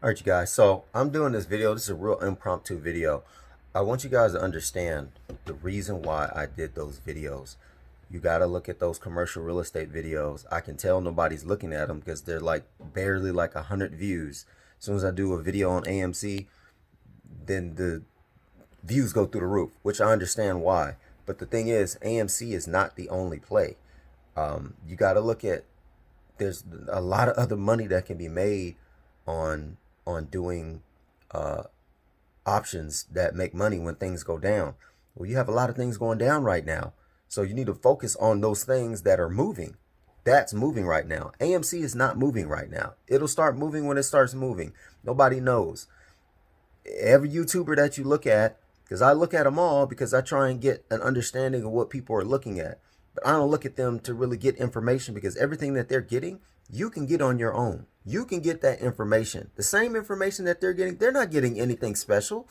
All right, you guys. So I'm doing this video. This is a real impromptu video. I want you guys to understand the reason why I did those videos. You got to look at those commercial real estate videos. I can tell nobody's looking at them because they're like barely like 100 views. As soon as I do a video on AMC, then the views go through the roof, which I understand why. But the thing is, AMC is not the only play. You got to look at, there's a lot of other money that can be made on doing options that make money when things go down. Well, you have a lot of things going down right now, so you need to focus on those things that are moving. That's moving right now. AMC is not moving right now. It'll start moving when it starts moving. Nobody knows. Every YouTuber that you look at, because I look at them all because I try and get an understanding of what people are looking at. But I don't look at them to really get information, because everything that they're getting, you can get on your own. You can get that information. The same information that they're getting, they're not getting anything special.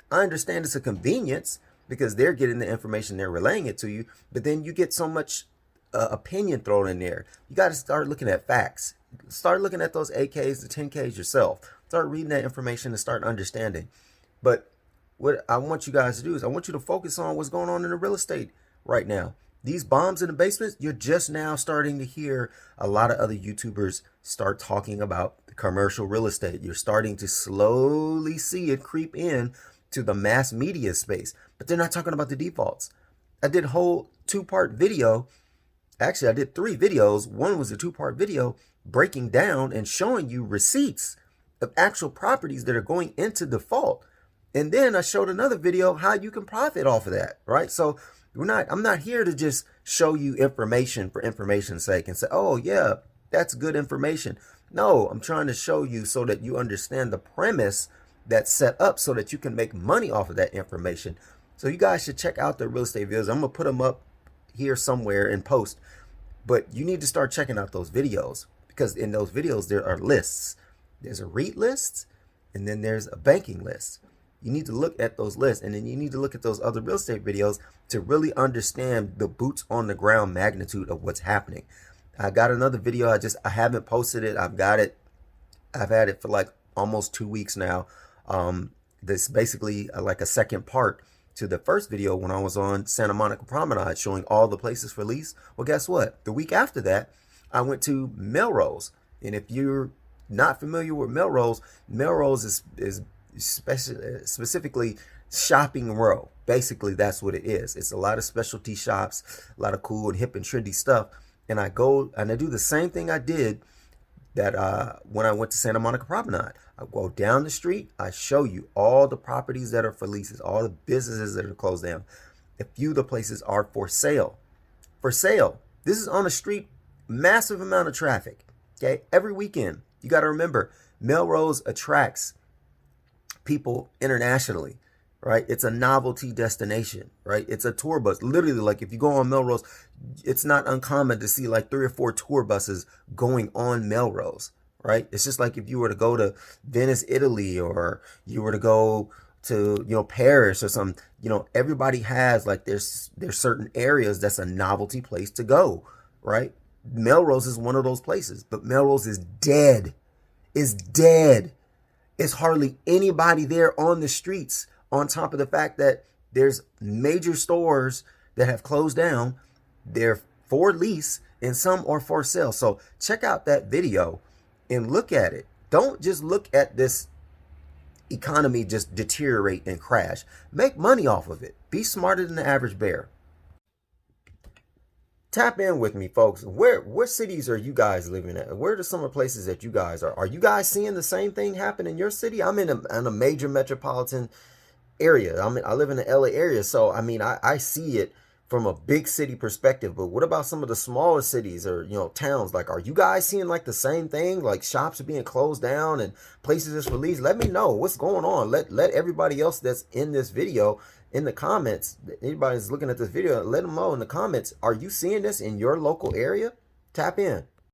I understand it's a convenience because they're getting the information, they're relaying it to you, but then you get so much opinion thrown in there. You got to start looking at facts. Start looking at those AKs, the 10Ks yourself. Start reading that information and start understanding. But what I want you guys to do is I want you to focus on what's going on in the real estate right now. These bombs in the basements, you're just now starting to hear a lot of other YouTubers start talking about commercial real estate. You're starting to slowly see it creep in to the mass media space, but they're not talking about the defaults. I did a whole two-part video. Actually, I did 3 videos. One was a 2-part video breaking down and showing you receipts of actual properties that are going into default. And then I showed another video how you can profit off of that, right? So I'm not here to just show you information for information's sake and say, oh yeah, that's good information. No, I'm trying to show you so that you understand the premise that's set up so that you can make money off of that information. So you guys should check out the real estate videos. I'm gonna put them up here somewhere in post, but you need to start checking out those videos, because in those videos there are lists. There's a REIT list, and then there's a banking list. You need to look at those lists, and then you need to look at those other real estate videos to really understand the boots on the ground magnitude of what's happening. I got another video. I haven't posted it. I've had it for like almost 2 weeks now. This basically like a second part to the first video when I was on Santa Monica Promenade showing all the places for lease. Well, guess what? The week after that, I went to Melrose. And if you're not familiar with Melrose, Melrose is specifically shopping row. Basically, that's what it is. It's a lot of specialty shops, a lot of cool and hip and trendy stuff. And I go and I do the same thing I did that when I went to Santa Monica Promenade. I go down the street, I show you all the properties that are for leases, all the businesses that are closed down. A few of the places are for sale. For sale. This is on a street, massive amount of traffic. Okay, every weekend. You got to remember, Melrose attracts people internationally, right? It's a novelty destination, right? It's a tour bus. Literally, like if you go on Melrose, it's not uncommon to see like 3 or 4 tour buses going on Melrose, right? It's just like if you were to go to Venice, Italy, or you were to go to, Paris or something, everybody has like there's certain areas that's a novelty place to go, right? Melrose is one of those places, but Melrose is dead. Is dead. It's hardly anybody there on the streets, on top of the fact that there's major stores that have closed down. They're for lease and some are for sale. So check out that video and look at it. Don't just look at this economy just deteriorate and crash. Make money off of it. Be smarter than the average bear. Tap in with me, folks. What cities are you guys living at? Where are some of the places that you guys are? Are you guys seeing the same thing happen in your city? I'm in a major metropolitan area. I live in the LA area, so I mean I see it from a big city perspective. But what about some of the smaller cities or towns? Like, are you guys seeing like the same thing? Like shops are being closed down and places is released? Let me know what's going on. Let everybody else that's in this video in the comments. Anybody's looking at this video, let them know in the comments. Are you seeing this in your local area? Tap in.